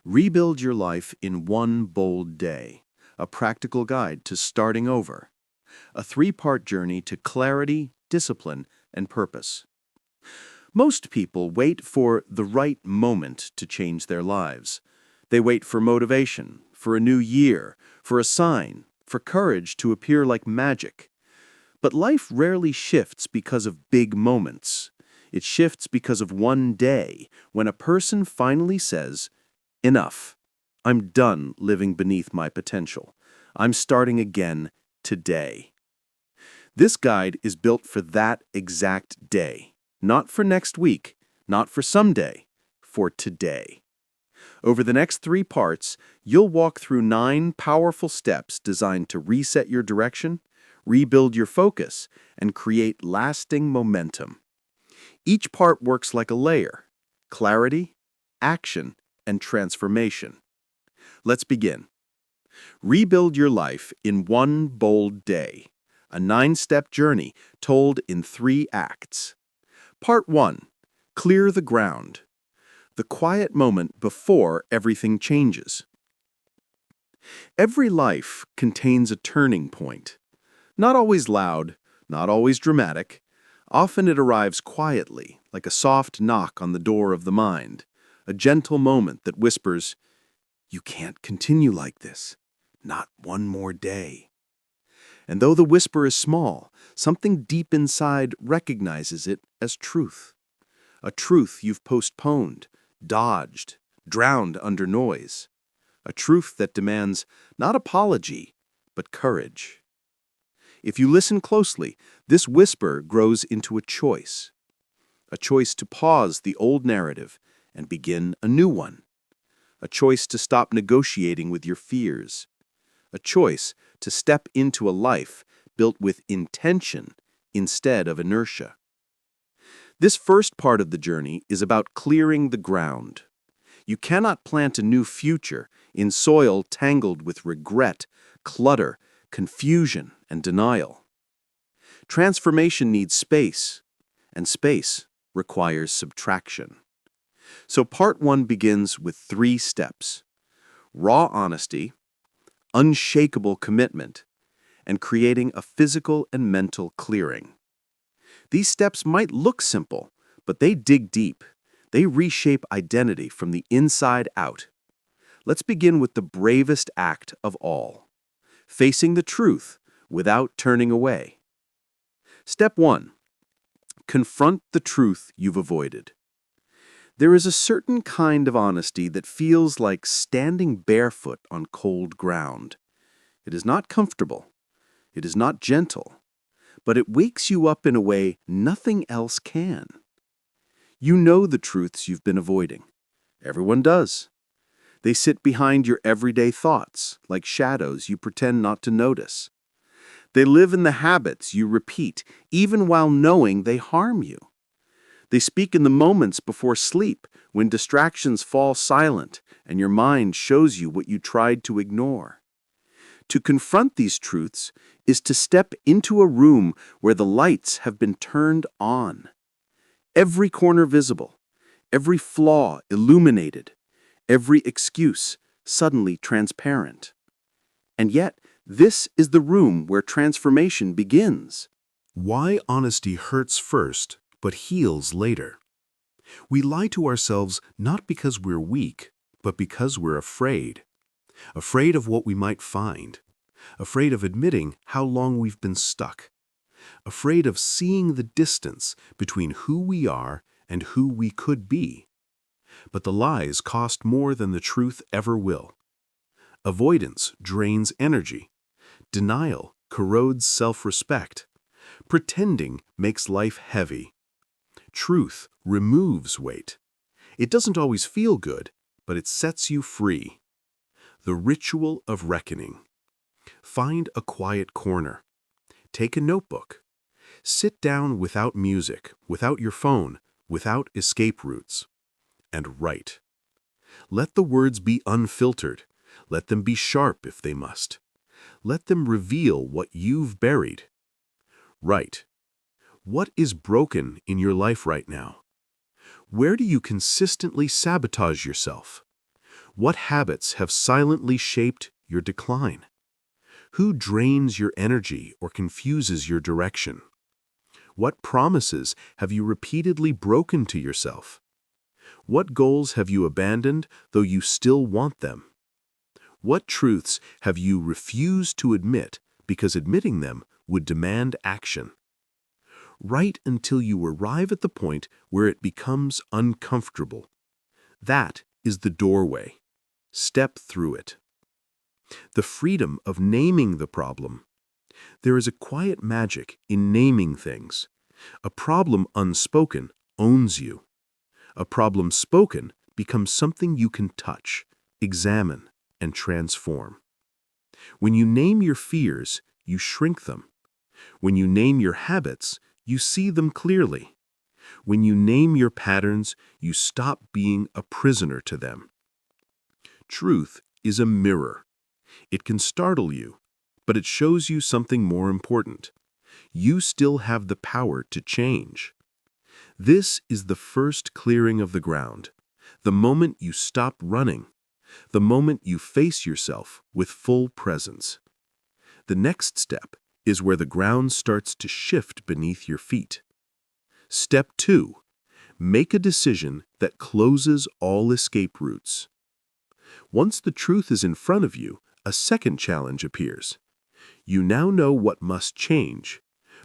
Rebuild your life in one bold day. A practical guide to starting over. A three-part journey to clarity, discipline, and purpose. Most people wait for the right moment to change their lives. They wait for motivation, for a new year, for a sign, for courage to appear like magic. But life rarely shifts because of big moments. It shifts because of one day when a person finally says, "Enough. I'm done living beneath my potential. I'm starting again today." This guide is built for that exact day, not for next week, not for someday, for today. Over the next 3 parts, you'll walk through 9 powerful steps designed to reset your direction, rebuild your focus, and create lasting momentum. Each part works like a layer: clarity, action, and transformation. Let's begin. Rebuild your life in one bold day. A 9-step journey told in 3 acts. Part 1. Clear the ground. The quiet moment before everything changes. Every life contains a turning point. Not always loud, not always dramatic. Often it arrives quietly, like a soft knock on the door of the mind. A gentle moment that whispers, "You can't continue like this. Not one more day." And though the whisper is small, something deep inside recognizes it as truth. A truth you've postponed, dodged, drowned under noise. A truth that demands not apology, but courage. If you listen closely, this whisper grows into a choice. A choice to pause the old narrative and begin a new one. A choice to stop negotiating with your fears. A choice to step into a life built with intention instead of inertia. This first part of the journey is about clearing the ground. You cannot plant a new future in soil tangled with regret, clutter, confusion, and denial. Transformation needs space, and space requires subtraction. So part 1 begins with 3 steps: raw honesty, unshakable commitment, and creating a physical and mental clearing. These steps might look simple, but they dig deep. They reshape identity from the inside out. Let's begin with the bravest act of all: facing the truth without turning away. Step 1. Confront the truth you've avoided. There is a certain kind of honesty that feels like standing barefoot on cold ground. It is not comfortable. It is not gentle. But it wakes you up in a way nothing else can. You know the truths you've been avoiding. Everyone does. They sit behind your everyday thoughts, like shadows you pretend not to notice. They live in the habits you repeat, even while knowing they harm you. They speak in the moments before sleep, when distractions fall silent and your mind shows you what you tried to ignore. To confront these truths is to step into a room where the lights have been turned on. Every corner visible, every flaw illuminated, every excuse suddenly transparent. And yet, this is the room where transformation begins. Why honesty hurts first, but heals later. We lie to ourselves not because we're weak, but because we're afraid. Afraid of what we might find. Afraid of admitting how long we've been stuck. Afraid of seeing the distance between who we are and who we could be. But the lies cost more than the truth ever will. Avoidance drains energy. Denial corrodes self-respect. Pretending makes life heavy. Truth removes weight. It doesn't always feel good, but it sets you free. The ritual of reckoning. Find a quiet corner. Take a notebook. Sit down without music, without your phone, without escape routes. And write. Let the words be unfiltered. Let them be sharp if they must. Let them reveal what you've buried. Write. What is broken in your life right now? Where do you consistently sabotage yourself? What habits have silently shaped your decline? Who drains your energy or confuses your direction? What promises have you repeatedly broken to yourself? What goals have you abandoned though you still want them? What truths have you refused to admit because admitting them would demand action? Write until you arrive at the point where it becomes uncomfortable. That is the doorway. Step through it. The freedom of naming the problem. There is a quiet magic in naming things. A problem unspoken owns you. A problem spoken becomes something you can touch, examine, and transform. When you name your fears, you shrink them. When you name your habits, you see them clearly. When you name your patterns, you stop being a prisoner to them. Truth is a mirror. It can startle you, but it shows you something more important. You still have the power to change. This is the first clearing of the ground, the moment you stop running, the moment you face yourself with full presence. The next step is where the ground starts to shift beneath your feet. Step 2. Make a decision that closes all escape routes. Once the truth is in front of you, a second challenge appears. You now know what must change,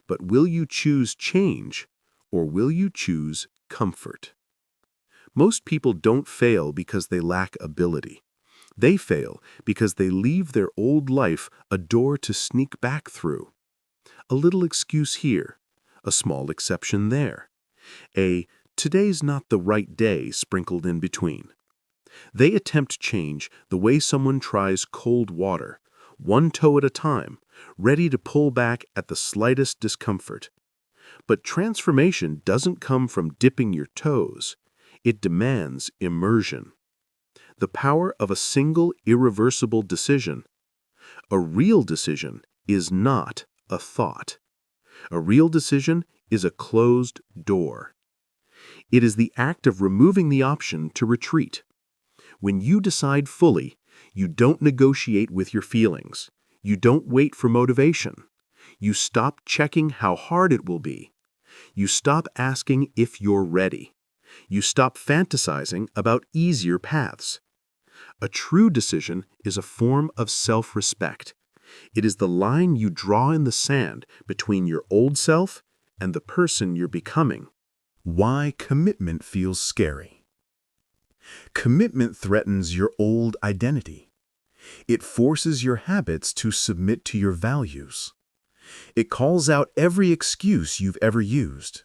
but will you choose change or will you choose comfort? Most people don't fail because they lack ability. They fail because they leave their old life a door to sneak back through. A little excuse here, a small exception there, a "today's not the right day" sprinkled in between. They attempt change the way someone tries cold water, one toe at a time, ready to pull back at the slightest discomfort. But transformation doesn't come from dipping your toes. It demands immersion. The power of a single irreversible decision. A real decision is not a thought. A real decision is a closed door. It is the act of removing the option to retreat. When you decide fully, you don't negotiate with your feelings. You don't wait for motivation. You stop checking how hard it will be. You stop asking if you're ready. You stop fantasizing about easier paths. A true decision is a form of self-respect. It is the line you draw in the sand between your old self and the person you're becoming. Why commitment feels scary. Commitment threatens your old identity. It forces your habits to submit to your values. It calls out every excuse you've ever used.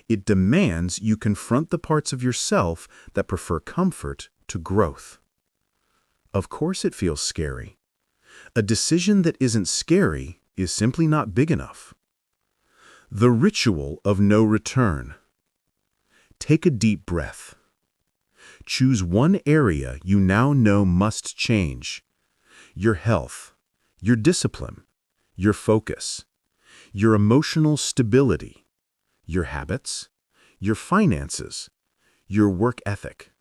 It demands you confront the parts of yourself that prefer comfort to growth. Of course it feels scary. A decision that isn't scary is simply not big enough. The ritual of no return. Take a deep breath. Choose one area you now know must change. Your health, your discipline, your focus, your emotional stability, your habits, your finances, your work ethic,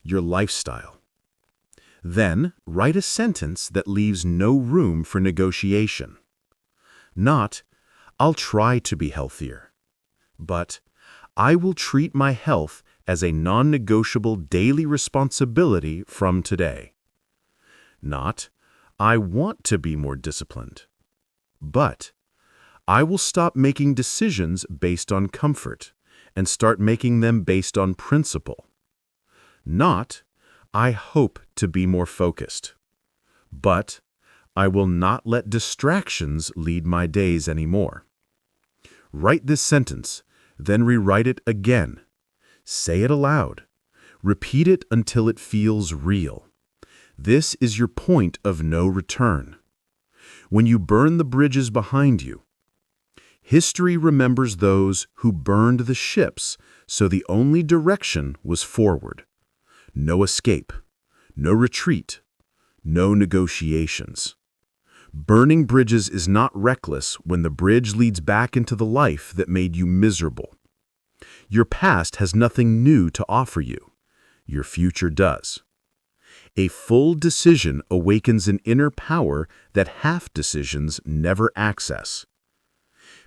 your lifestyle. Then write a sentence that leaves no room for negotiation. Not, "I'll try to be healthier," but "I will treat my health as a non-negotiable daily responsibility from today." Not, "I want to be more disciplined," but "I will stop making decisions based on comfort and start making them based on principle." Not, "I hope to be more focused," but "I will not let distractions lead my days anymore." Write this sentence, then rewrite it again. Say it aloud. Repeat it until it feels real. This is your point of no return. When you burn the bridges behind you, history remembers those who burned the ships, so the only direction was forward. No escape, no retreat, no negotiations. Burning bridges is not reckless when the bridge leads back into the life that made you miserable. Your past has nothing new to offer you. Your future does. A full decision awakens an inner power that half decisions never access.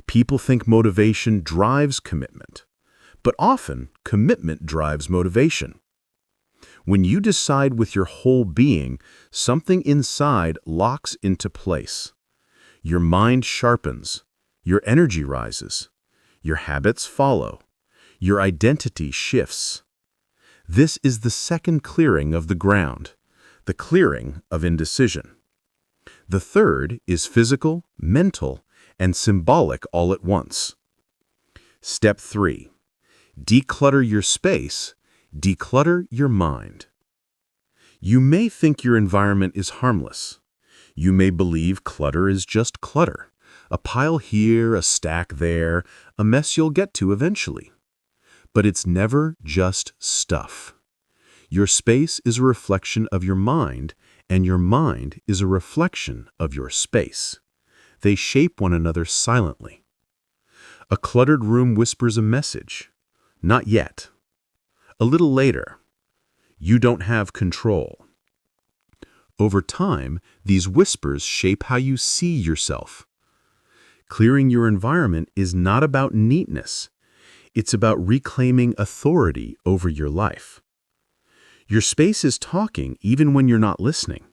People think motivation drives commitment, but often commitment drives motivation. When you decide with your whole being, something inside locks into place. Your mind sharpens, your energy rises, your habits follow, your identity shifts. This is the second clearing of the ground, the clearing of indecision. The third is physical, mental, and symbolic all at once. Step 3. Declutter your space, declutter your mind. You may think your environment is harmless. You may believe clutter is just clutter. A pile here, a stack there, a mess you'll get to eventually. But it's never just stuff. Your space is a reflection of your mind, and your mind is a reflection of your space. They shape one another silently. A cluttered room whispers a message. Not yet. A little later. You don't have control. Over time, these whispers shape how you see yourself. Clearing your environment is not about neatness. It's about reclaiming authority over your life. Your space is talking even when you're not listening.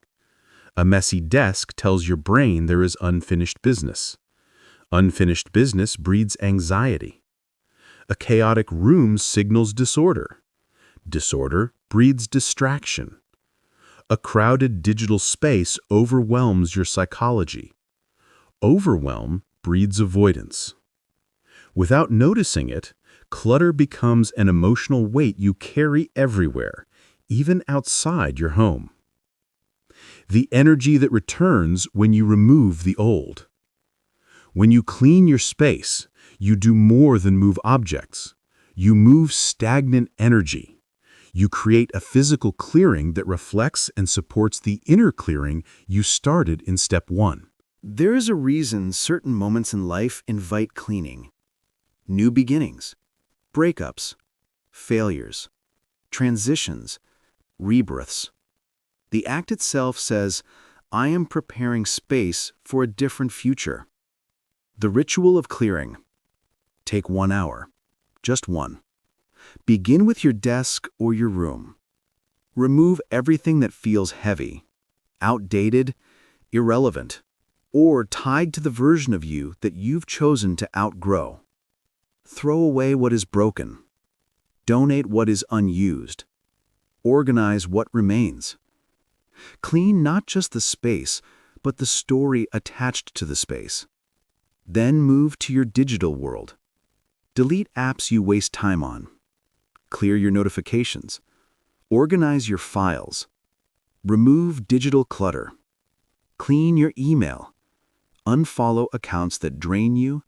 A messy desk tells your brain there is unfinished business. Unfinished business breeds anxiety. A chaotic room signals disorder. Disorder breeds distraction. A crowded digital space overwhelms your psychology. Overwhelm breeds avoidance. Without noticing it, clutter becomes an emotional weight you carry everywhere, even outside your home. The energy that returns when you remove the old. When you clean your space, you do more than move objects. You move stagnant energy. You create a physical clearing that reflects and supports the inner clearing you started in step 1. There is a reason certain moments in life invite cleaning. New beginnings, breakups, failures, transitions, rebirths. The act itself says, I am preparing space for a different future. The ritual of clearing. Take 1 hour. Just one. Begin with your desk or your room. Remove everything that feels heavy, outdated, irrelevant, or tied to the version of you that you've chosen to outgrow. Throw away what is broken. Donate what is unused. Organize what remains. Clean not just the space, but the story attached to the space. Then move to your digital world. Delete apps you waste time on. Clear your notifications. Organize your files. Remove digital clutter. Clean your email. Unfollow accounts that drain you.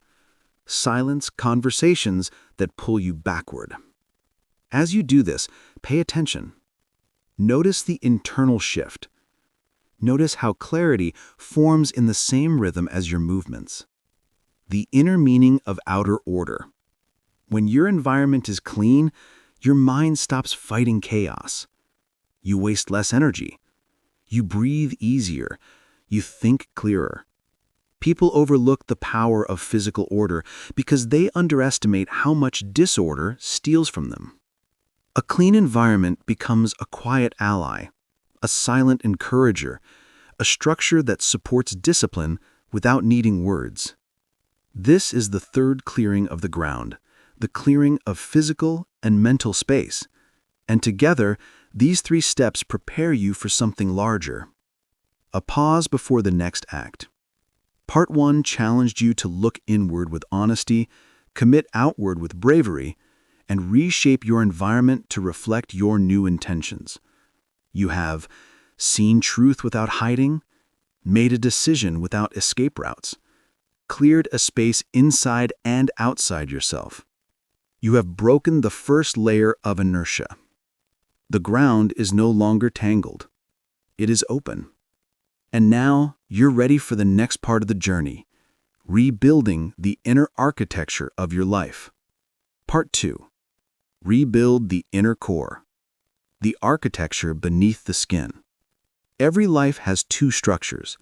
Silence conversations that pull you backward. As you do this, pay attention. Notice the internal shift. Notice how clarity forms in the same rhythm as your movements. The inner meaning of outer order. When your environment is clean, your mind stops fighting chaos. You waste less energy. You breathe easier. You think clearer. People overlook the power of physical order because they underestimate how much disorder steals from them. A clean environment becomes a quiet ally, a silent encourager, a structure that supports discipline without needing words. This is the third clearing of the ground, the clearing of physical and mental space. And together, these 3 steps prepare you for something larger. A pause before the next act. Part 1 challenged you to look inward with honesty, commit outward with bravery, and reshape your environment to reflect your new intentions. You have seen truth without hiding, made a decision without escape routes, cleared a space inside and outside yourself. You have broken the first layer of inertia. The ground is no longer tangled. It is open. And now you're ready for the next part of the journey, rebuilding the inner architecture of your life. Part 2. Rebuild the inner core, the architecture beneath the skin. Every life has two structures.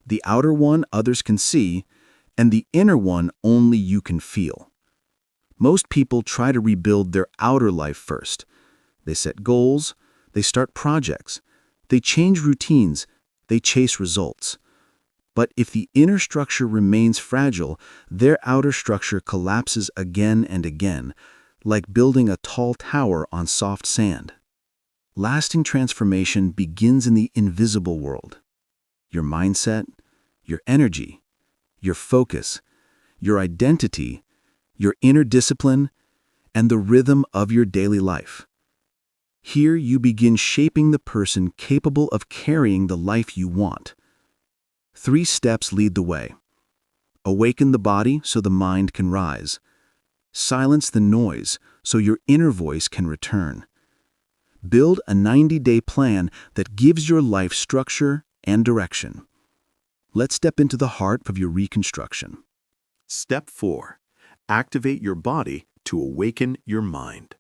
The outer one others can see, and the inner one only you can feel. Most people try to rebuild their outer life first. They set goals, they start projects, they change routines, they chase results. But if the inner structure remains fragile, their outer structure collapses again and again, like building a tall tower on soft sand. Lasting transformation begins in the invisible world. Your mindset, your energy, your focus, your identity, your inner discipline, and the rhythm of your daily life. Here you begin shaping the person capable of carrying the life you want. 3 steps lead the way. Awaken the body so the mind can rise. Silence the noise so your inner voice can return. Build a 90-day plan that gives your life structure and direction. Let's step into the heart of your reconstruction. Step 4. Activate your body to awaken your mind.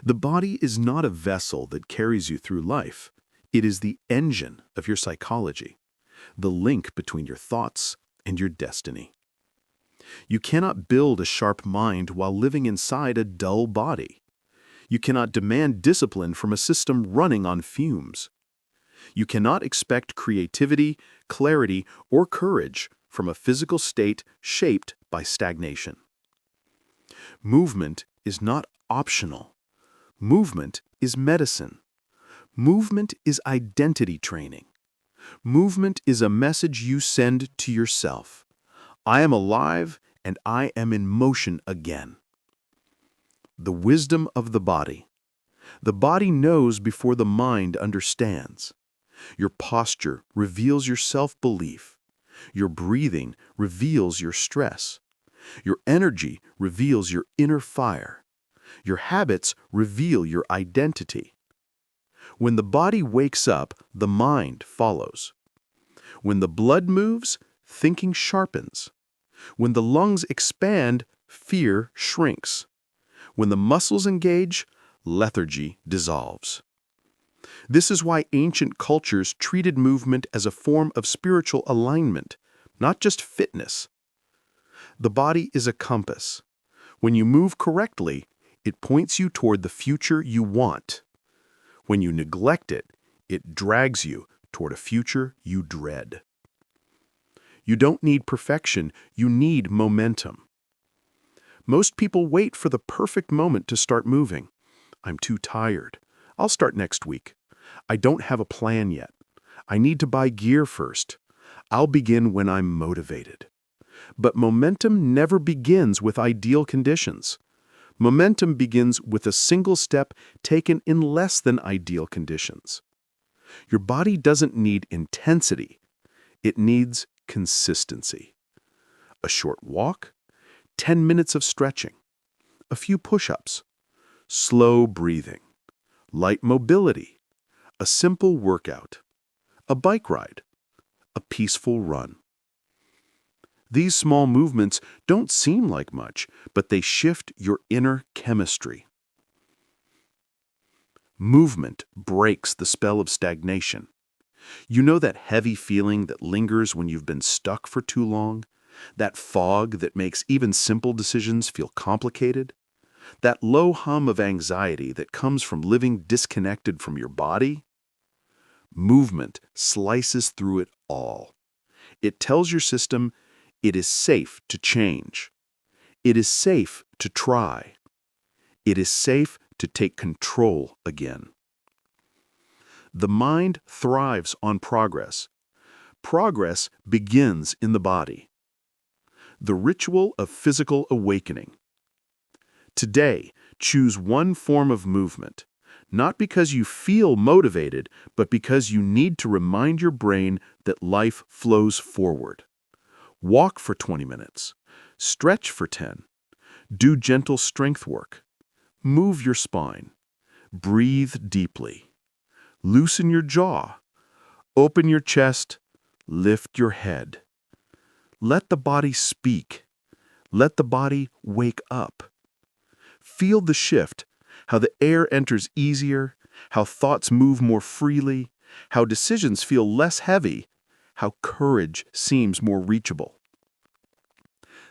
The body is not a vessel that carries you through life. It is the engine of your psychology, the link between your thoughts and your destiny. You cannot build a sharp mind while living inside a dull body. You cannot demand discipline from a system running on fumes. You cannot expect creativity, clarity, or courage from a physical state shaped by stagnation. Movement is not optional. Movement is medicine. Movement is identity training. Movement is a message you send to yourself. I am alive and I am in motion again. The wisdom of the body. The body knows before the mind understands. Your posture reveals your self-belief. Your breathing reveals your stress. Your energy reveals your inner fire. Your habits reveal your identity. When the body wakes up, the mind follows. When the blood moves, thinking sharpens. When the lungs expand, fear shrinks. When the muscles engage, lethargy dissolves. This is why ancient cultures treated movement as a form of spiritual alignment, not just fitness. The body is a compass. When you move correctly, it points you toward the future you want. When you neglect it, it drags you toward a future you dread. You don't need perfection, you need momentum. Most people wait for the perfect moment to start moving. I'm too tired. I'll start next week. I don't have a plan yet. I need to buy gear first. I'll begin when I'm motivated. But momentum never begins with ideal conditions. Momentum begins with a single step taken in less than ideal conditions. Your body doesn't need intensity. It needs consistency. A short walk, 10 minutes of stretching, a few push-ups, slow breathing, light mobility, a simple workout, a bike ride, a peaceful run. These small movements don't seem like much, but they shift your inner chemistry. Movement breaks the spell of stagnation. You know that heavy feeling that lingers when you've been stuck for too long? That fog that makes even simple decisions feel complicated? That low hum of anxiety that comes from living disconnected from your body? Movement slices through it all. It tells your system, it is safe to change. It is safe to try. It is safe to take control again. The mind thrives on progress. Progress begins in the body. The ritual of physical awakening. Today, choose one form of movement, not because you feel motivated, but because you need to remind your brain that life flows forward. Walk for 20 minutes. Stretch for 10. Do gentle strength work. Move your spine. Breathe deeply. Loosen your jaw. Open your chest. Lift your head. Let the body speak. Let the body wake up. Feel the shift, how the air enters easier, how thoughts move more freely, how decisions feel less heavy, how courage seems more reachable.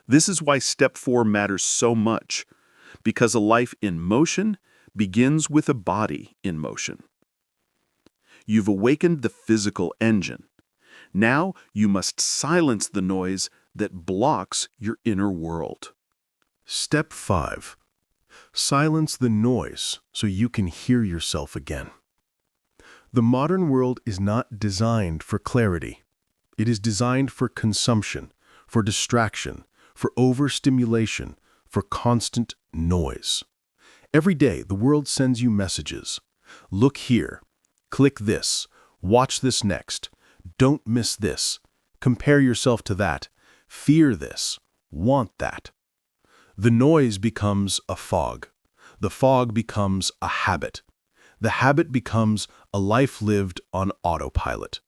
This is why step 4 matters so much, because a life in motion begins with a body in motion. You've awakened the physical engine. Now you must silence the noise that blocks your inner world. Step 5. Silence the noise so you can hear yourself again. The modern world is not designed for clarity. It is designed for consumption, for distraction, for overstimulation, for constant noise. Every day, the world sends you messages. Look here. Click this. Watch this next. Don't miss this. Compare yourself to that. Fear this. Want that. The noise becomes a fog. The fog becomes a habit. The habit becomes a life lived on autopilot.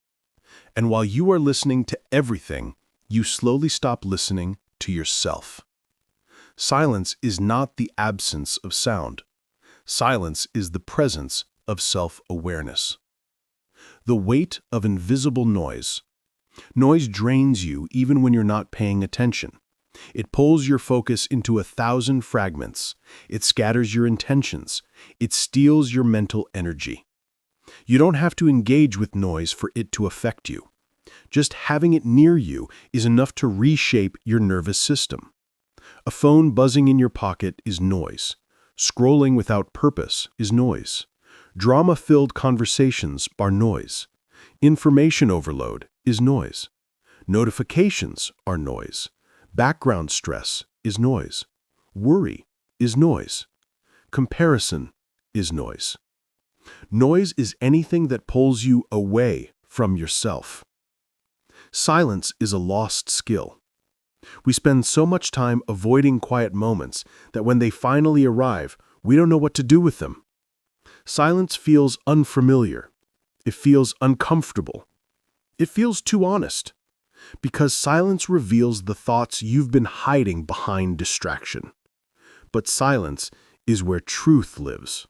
And while you are listening to everything, you slowly stop listening to yourself. Silence is not the absence of sound. Silence is the presence of self-awareness. The weight of invisible noise. Noise drains you even when you're not paying attention. It pulls your focus into 1,000 fragments. It scatters your intentions. It steals your mental energy. You don't have to engage with noise for it to affect you. Just having it near you is enough to reshape your nervous system. A phone buzzing in your pocket is noise. Scrolling without purpose is noise. Drama-filled conversations are noise. Information overload is noise. Notifications are noise. Background stress is noise. Worry is noise. Comparison is noise. Noise is anything that pulls you away from yourself. Silence is a lost skill. We spend so much time avoiding quiet moments that when they finally arrive, we don't know what to do with them. Silence feels unfamiliar. It feels uncomfortable. It feels too honest. Because silence reveals the thoughts you've been hiding behind distraction. But silence is where truth lives.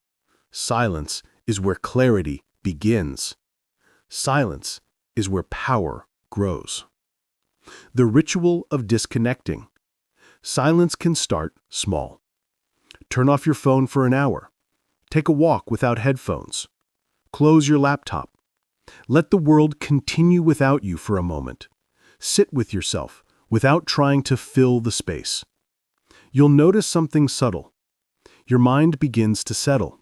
Silence is where clarity begins. Silence is where power grows. The ritual of disconnecting. Silence can start small. Turn off your phone for an hour. Take a walk without headphones. Close your laptop. Let the world continue without you for a moment. Sit with yourself without trying to fill the space. You'll notice something subtle. Your mind begins to settle.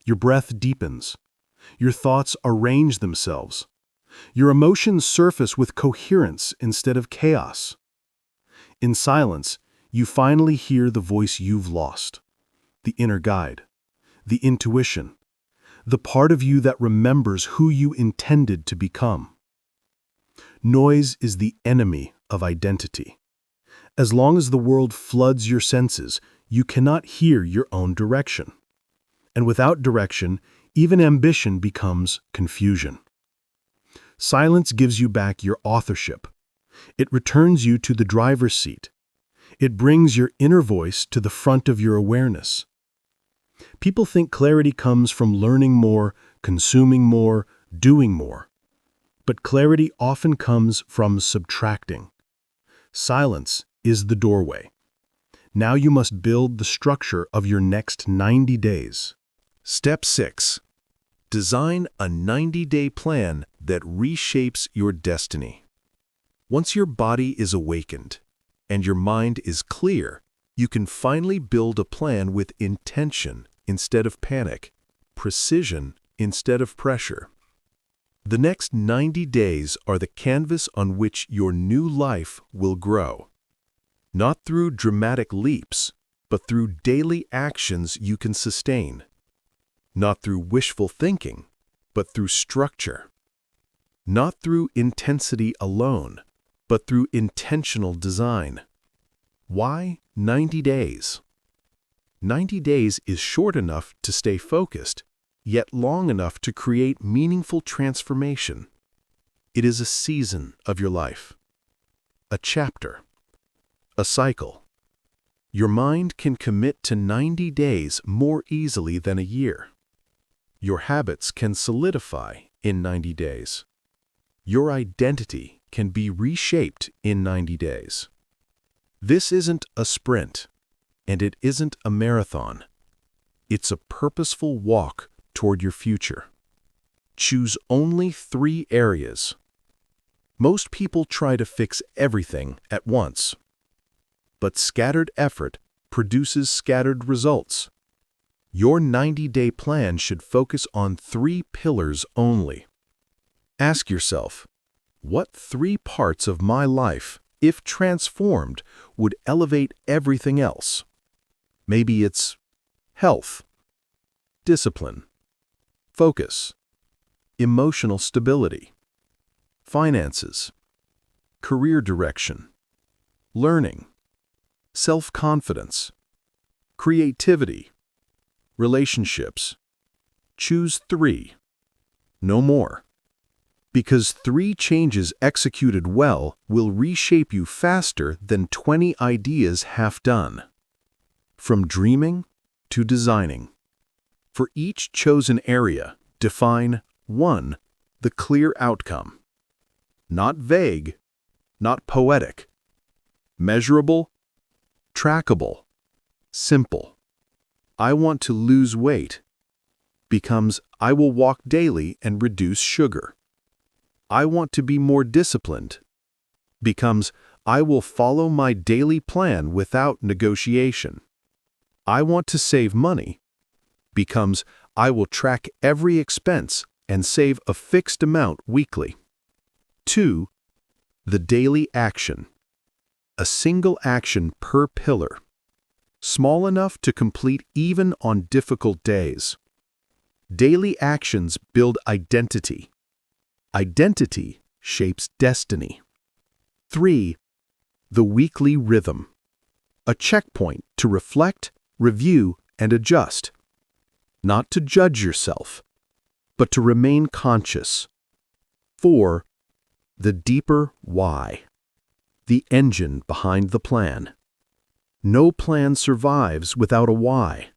Your breath deepens. Your thoughts arrange themselves. Your emotions surface with coherence instead of chaos. In silence, you finally hear the voice you've lost, the inner guide, the intuition, the part of you that remembers who you intended to become. Noise is the enemy of identity. As long as the world floods your senses, you cannot hear your own direction. And without direction, even ambition becomes confusion. Silence gives you back your authorship. It returns you to the driver's seat. It brings your inner voice to the front of your awareness. People think clarity comes from learning more, consuming more, doing more. But clarity often comes from subtracting. Silence is the doorway. Now you must build the structure of your next 90 days. Step 6. Design a 90-day plan that reshapes your destiny. Once your body is awakened and your mind is clear, you can finally build a plan with intention instead of panic, precision instead of pressure. The next 90 days are the canvas on which your new life will grow. Not through dramatic leaps, but through daily actions you can sustain. Not through wishful thinking, but through structure. Not through intensity alone, but through intentional design. Why 90 days? 90 days is short enough to stay focused, yet long enough to create meaningful transformation. It is a season of your life, a chapter, a cycle. Your mind can commit to 90 days more easily than a year. Your habits can solidify in 90 days. Your identity can be reshaped in 90 days. This isn't a sprint, and it isn't a marathon. It's a purposeful walk toward your future. Choose only 3 areas. Most people try to fix everything at once. But scattered effort produces scattered results. Your 90-day plan should focus on 3 pillars only. Ask yourself, what 3 parts of my life, if transformed, would elevate everything else? Maybe it's health, discipline, focus, emotional stability, finances, career direction, learning, self-confidence, creativity, relationships. Choose 3, no more. Because 3 changes executed well will reshape you faster than 20 ideas half done. From dreaming to designing. For each chosen area, define 1, the clear outcome. Not vague, not poetic. Measurable, trackable, simple. I want to lose weight becomes I will walk daily and reduce sugar. I want to be more disciplined becomes I will follow my daily plan without negotiation. I want to save money becomes I will track every expense and save a fixed amount weekly. 2, the daily action. A single action per pillar. Small enough to complete even on difficult days. Daily actions build identity. Identity shapes destiny. 3, the weekly rhythm. A checkpoint to reflect, review, and adjust. Not to judge yourself, but to remain conscious. 4, the deeper why. The engine behind the plan. No plan survives without a why.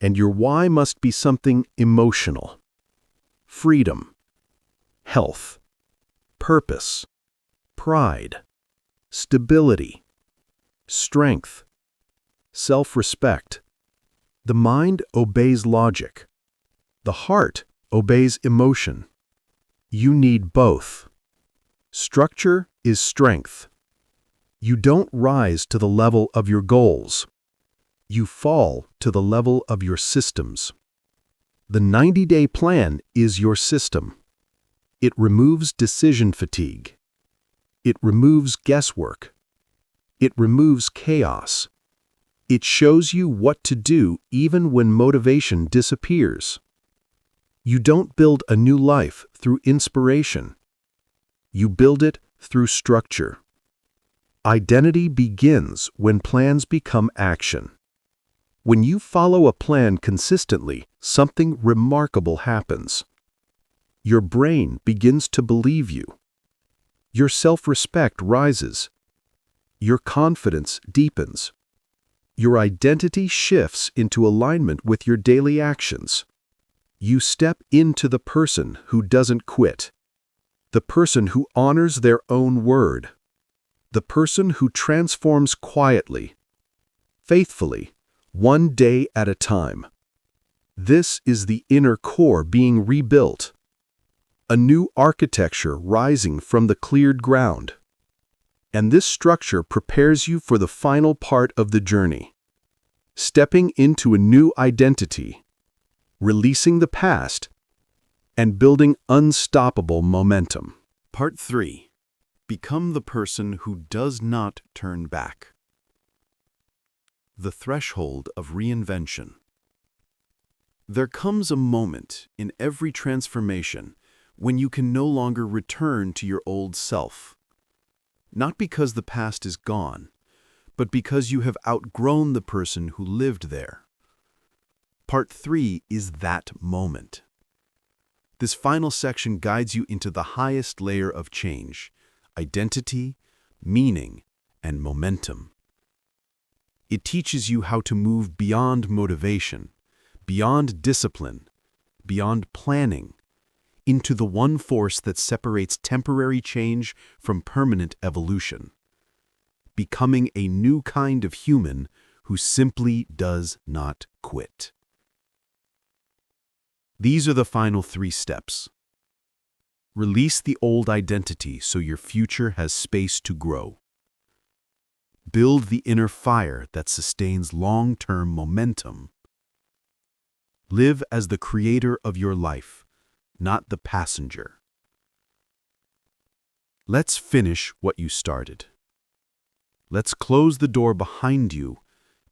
And your why must be something emotional. Freedom, health, purpose, pride, stability, strength, self-respect. The mind obeys logic. The heart obeys emotion. You need both. Structure is strength. You don't rise to the level of your goals. You fall to the level of your systems. The 90-day plan is your system. It removes decision fatigue. It removes guesswork. It removes chaos. It shows you what to do even when motivation disappears. You don't build a new life through inspiration. You build it through structure. Identity begins when plans become action. When you follow a plan consistently, something remarkable happens. Your brain begins to believe you. Your self-respect rises. Your confidence deepens. Your identity shifts into alignment with your daily actions. You step into the person who doesn't quit. The person who honors their own word. The person who transforms quietly, faithfully, one day at a time. This is the inner core being rebuilt. A new architecture rising from the cleared ground. And this structure prepares you for the final part of the journey. Stepping into a new identity, releasing the past, and building unstoppable momentum. Part 3. Become the person who does not turn back. The threshold of reinvention. There comes a moment in every transformation when you can no longer return to your old self. Not because the past is gone, but because you have outgrown the person who lived there. Part 3 is that moment. This final section guides you into the highest layer of change: identity, meaning, and momentum. It teaches you how to move beyond motivation, beyond discipline, beyond planning, into the one force that separates temporary change from permanent evolution, becoming a new kind of human who simply does not quit. These are the final 3 steps. Release the old identity so your future has space to grow. Build the inner fire that sustains long-term momentum. Live as the creator of your life, not the passenger. Let's finish what you started. Let's close the door behind you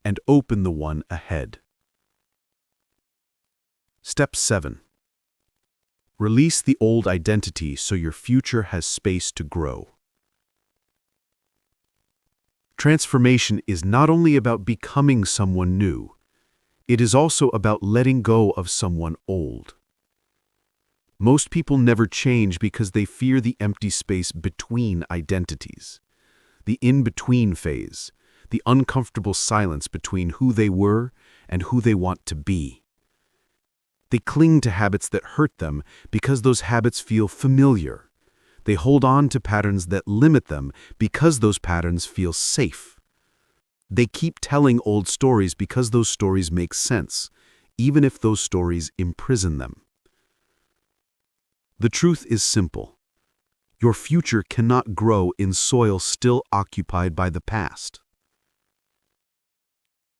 and open the one ahead. Step 7. Release the old identity so your future has space to grow. Transformation is not only about becoming someone new, it is also about letting go of someone old. Most people never change because they fear the empty space between identities, the in-between phase, the uncomfortable silence between who they were and who they want to be. They cling to habits that hurt them because those habits feel familiar. They hold on to patterns that limit them because those patterns feel safe. They keep telling old stories because those stories make sense, even if those stories imprison them. The truth is simple. Your future cannot grow in soil still occupied by the past.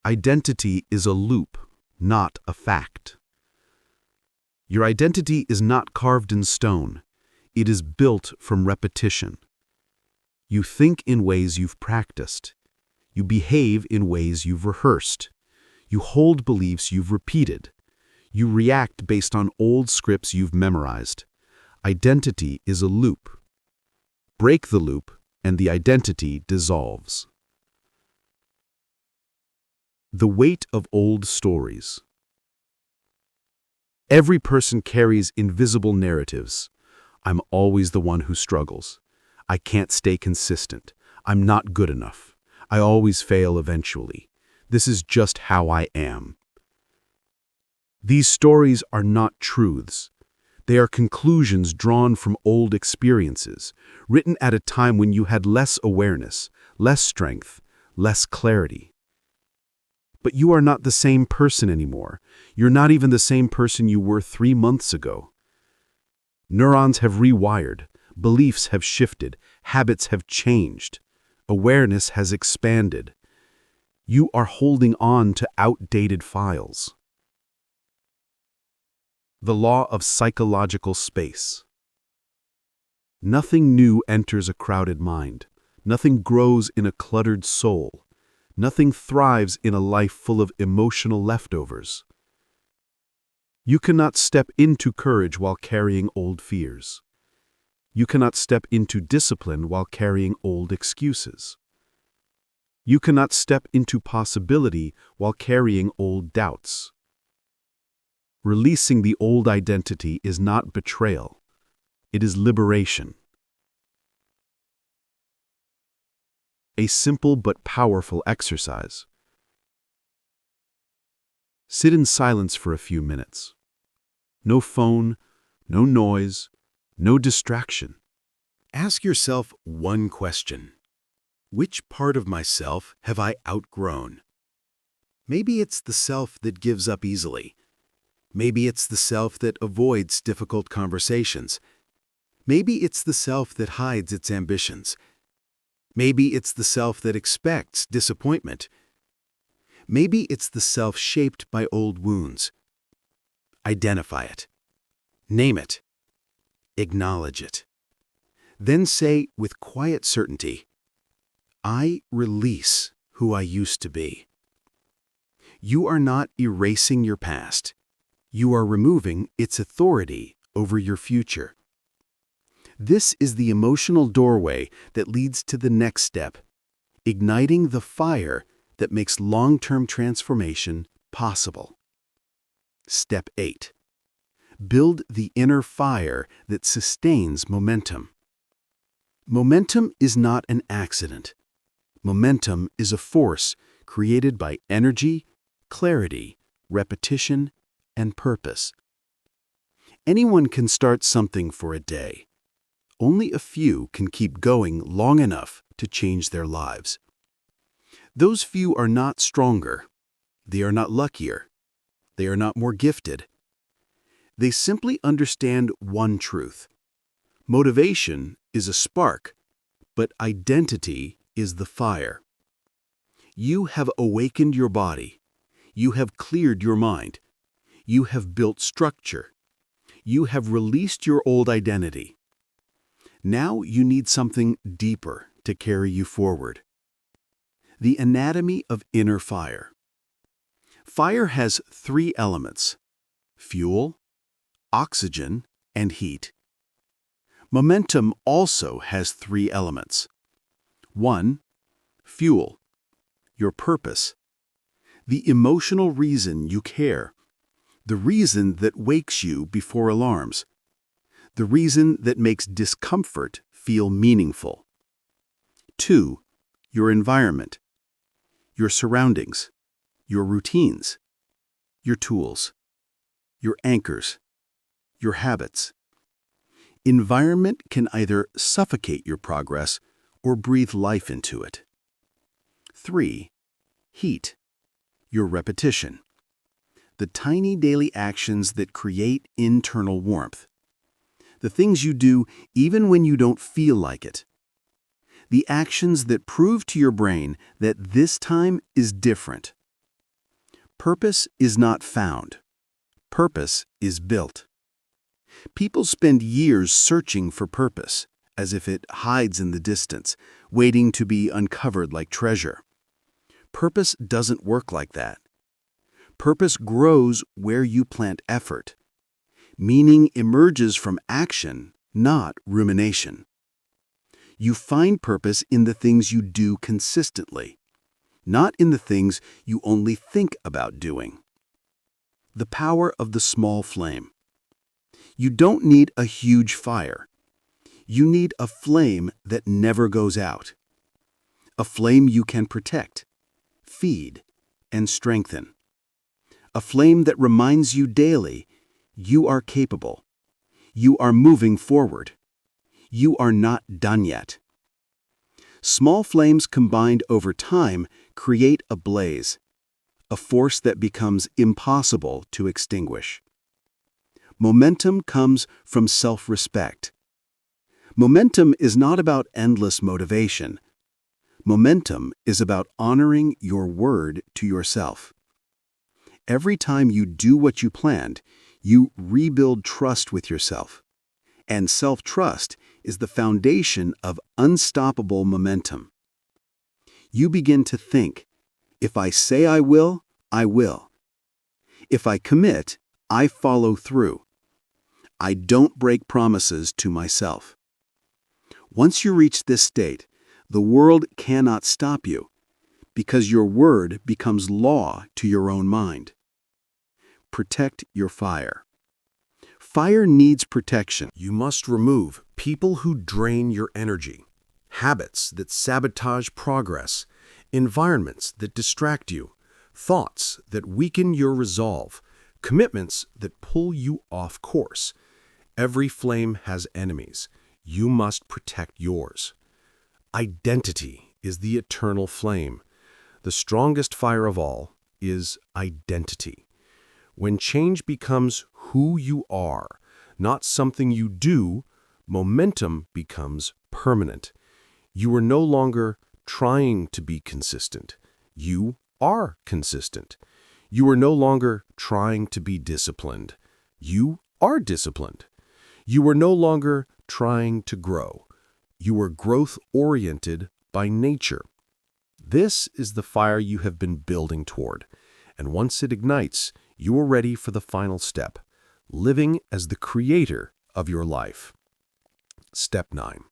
Identity is a loop, not a fact. Your identity is not carved in stone. It is built from repetition. You think in ways you've practiced. You behave in ways you've rehearsed. You hold beliefs you've repeated. You react based on old scripts you've memorized. Identity is a loop. Break the loop, and the identity dissolves. The weight of old stories. Every person carries invisible narratives. I'm always the one who struggles. I can't stay consistent. I'm not good enough. I always fail eventually. This is just how I am. These stories are not truths. They are conclusions drawn from old experiences, written at a time when you had less awareness, less strength, less clarity. But you are not the same person anymore. You're not even the same person you were 3 months ago. Neurons have rewired, beliefs have shifted, habits have changed, awareness has expanded. You are holding on to outdated files. The law of psychological space. Nothing new enters a crowded mind. Nothing grows in a cluttered soul. Nothing thrives in a life full of emotional leftovers. You cannot step into courage while carrying old fears. You cannot step into discipline while carrying old excuses. You cannot step into possibility while carrying old doubts. Releasing the old identity is not betrayal. It is liberation. A simple but powerful exercise. Sit in silence for a few minutes. No phone, no noise, no distraction. Ask yourself one question. Which part of myself have I outgrown? Maybe it's the self that gives up easily. Maybe it's the self that avoids difficult conversations. Maybe it's the self that hides its ambitions. Maybe it's the self that expects disappointment. Maybe it's the self shaped by old wounds. Identify it. Name it. Acknowledge it. Then say with quiet certainty, I release who I used to be. You are not erasing your past. You are removing its authority over your future. This is the emotional doorway that leads to the next step, igniting the fire that makes long-term transformation possible. Step 8. Build the inner fire that sustains momentum. Momentum is not an accident. Momentum is a force created by energy, clarity, repetition, and purpose. Anyone can start something for a day. Only a few can keep going long enough to change their lives. Those few are not stronger. They are not luckier. They are not more gifted. They simply understand one truth. Motivation is a spark, but identity is the fire. You have awakened your body. You have cleared your mind. You have built structure. You have released your old identity. Now you need something deeper to carry you forward. The anatomy of inner fire. Fire has 3 elements: fuel, oxygen, and heat. Momentum also has 3 elements. 1. Fuel, your purpose, the emotional reason you care, the reason that wakes you before alarms, the reason that makes discomfort feel meaningful. 2. Your environment, your surroundings, your routines, your tools, your anchors, your habits. Environment can either suffocate your progress or breathe life into it. 3. Heat, your repetition, the tiny daily actions that create internal warmth, the things you do even when you don't feel like it, the actions that prove to your brain that this time is different. Purpose is not found. Purpose is built. People spend years searching for purpose, as if it hides in the distance, waiting to be uncovered like treasure. Purpose doesn't work like that. Purpose grows where you plant effort. Meaning emerges from action, not rumination. You find purpose in the things you do consistently, not in the things you only think about doing. The power of the small flame. You don't need a huge fire. You need a flame that never goes out. A flame you can protect, feed, and strengthen. A flame that reminds you daily, you are capable. You are moving forward. You are not done yet. Small flames combined over time create a blaze, a force that becomes impossible to extinguish. Momentum comes from self-respect. Momentum is not about endless motivation. Momentum is about honoring your word to yourself. Every time you do what you planned, you rebuild trust with yourself. And self-trust is the foundation of unstoppable momentum. You begin to think, if I say I will, I will. If I commit, I follow through. I don't break promises to myself. Once you reach this state, the world cannot stop you, because your word becomes law to your own mind. Protect your fire. Fire needs protection. You must remove people who drain your energy, habits that sabotage progress, environments that distract you, thoughts that weaken your resolve, commitments that pull you off course. Every flame has enemies. You must protect yours. Identity is the eternal flame. The strongest fire of all is identity. When change becomes who you are, not something you do, momentum becomes permanent. You are no longer trying to be consistent. You are consistent. You are no longer trying to be disciplined. You are disciplined. You are no longer trying to grow. You are growth-oriented by nature. This is the fire you have been building toward, and once it ignites, you are ready for the final step, living as the creator of your life. Step 9.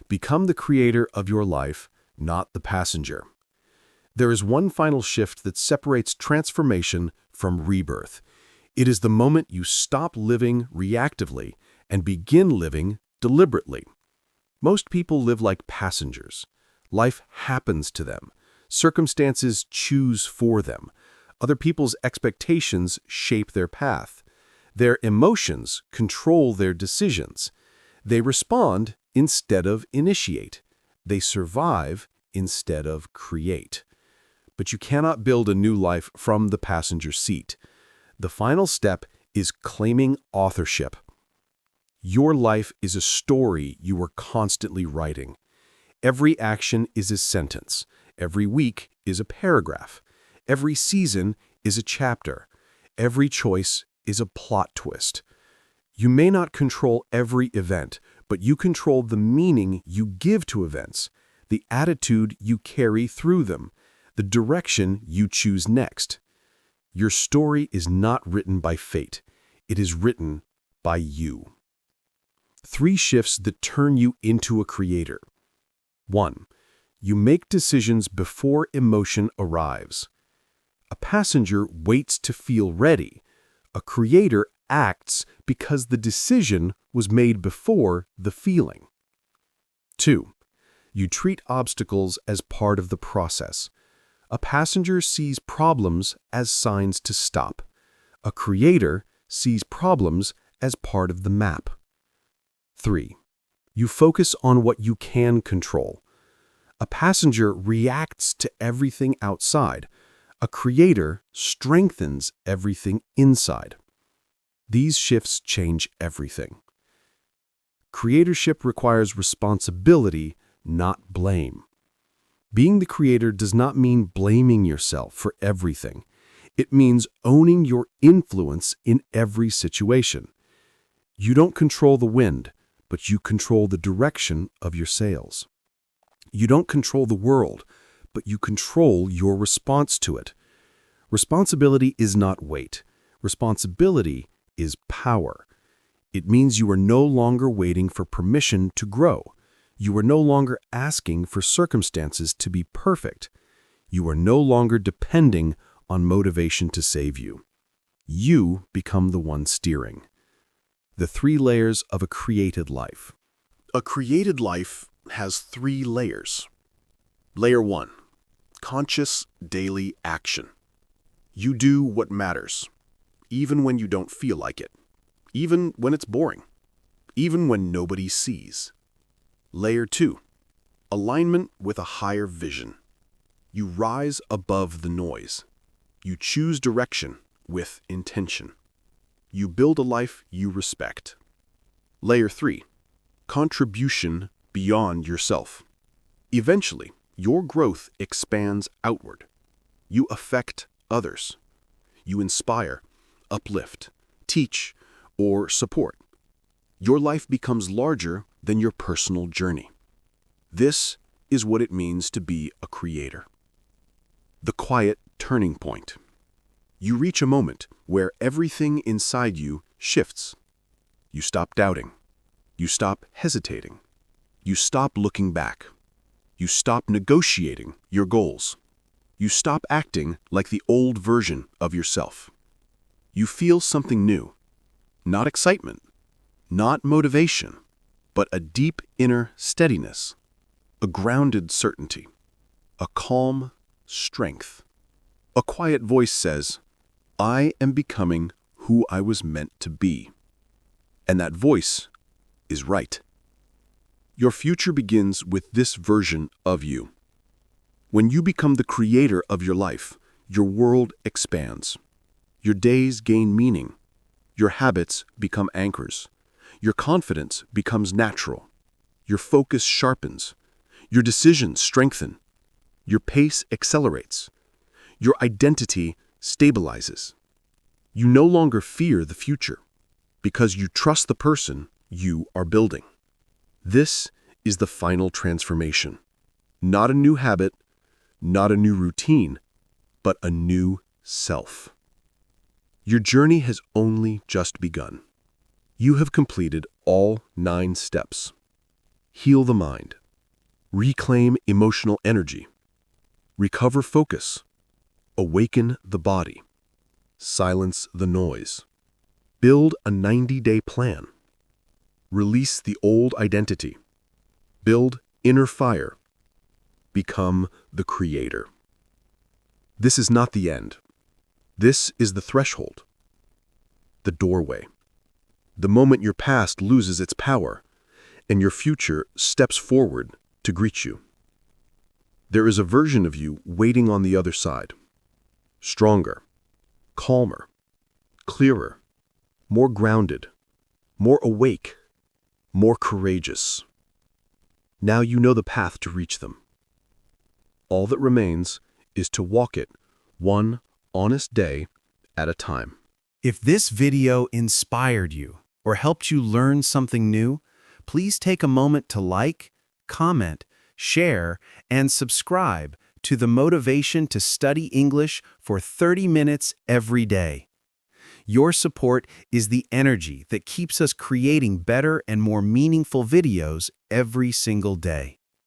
Become the creator of your life, not the passenger. There is one final shift that separates transformation from rebirth. It is the moment you stop living reactively and begin living deliberately. Most people live like passengers. Life happens to them. Circumstances choose for them. Other people's expectations shape their path. Their emotions control their decisions. They respond instead of initiate. They survive instead of create. But you cannot build a new life from the passenger seat. The final step is claiming authorship. Your life is a story you are constantly writing. Every action is a sentence. Every week is a paragraph. Every season is a chapter. Every choice is a plot twist. You may not control every event, but you control the meaning you give to events, the attitude you carry through them, the direction you choose next. Your story is not written by fate. It is written by you. 3 shifts that turn you into a creator. 1. You make decisions before emotion arrives. A passenger waits to feel ready. A creator acts because the decision was made before the feeling. 2. You treat obstacles as part of the process. A passenger sees problems as signs to stop. A creator sees problems as part of the map. 3. You focus on what you can control. A passenger reacts to everything outside. A creator strengthens everything inside. These shifts change everything. Creatorship requires responsibility, not blame. Being the creator does not mean blaming yourself for everything. It means owning your influence in every situation. You don't control the wind, but you control the direction of your sails. You don't control the world, but you control your response to it. Responsibility is not weight. Responsibility is power. It means you are no longer waiting for permission to grow. You are no longer asking for circumstances to be perfect. You are no longer depending on motivation to save you. You become the one steering. The 3 layers of a created life. A created life has 3 layers. Layer 1. Conscious daily action. You do what matters, even when you don't feel like it, even when it's boring, even when nobody sees. Layer 2. Alignment with a higher vision. You rise above the noise. You choose direction with intention. You build a life you respect. Layer 3. Contribution beyond yourself. Eventually, your growth expands outward. You affect others. You inspire, uplift, teach, or support. Your life becomes larger than your personal journey. This is what it means to be a creator. The quiet turning point. You reach a moment where everything inside you shifts. You stop doubting. You stop hesitating. You stop looking back. You stop negotiating your goals. You stop acting like the old version of yourself. You feel something new. Not excitement, not motivation, but a deep inner steadiness, a grounded certainty, a calm strength. A quiet voice says, I am becoming who I was meant to be. And that voice is right. Your future begins with this version of you. When you become the creator of your life, your world expands. Your days gain meaning. Your habits become anchors. Your confidence becomes natural. Your focus sharpens. Your decisions strengthen. Your pace accelerates. Your identity stabilizes. You no longer fear the future because you trust the person you are building. This is the final transformation. Not a new habit, not a new routine, but a new self. Your journey has only just begun. You have completed all 9 steps. Heal the mind. Reclaim emotional energy. Recover focus. Awaken the body. Silence the noise. Build a 90-day plan. Release the old identity. Build inner fire. Become the creator. This is not the end. This is the threshold. the doorway. The moment your past loses its power, and your future steps forward to greet you. There is a version of you waiting on the other side. Stronger, calmer, clearer, more grounded, more awake, more courageous. Now you know the path to reach them. All that remains is to walk it one honest day at a time. If this video inspired you or helped you learn something new, please take a moment to like, comment, share, and subscribe to the Motivation to Study English for 30 minutes every day. Your support is the energy that keeps us creating better and more meaningful videos every single day.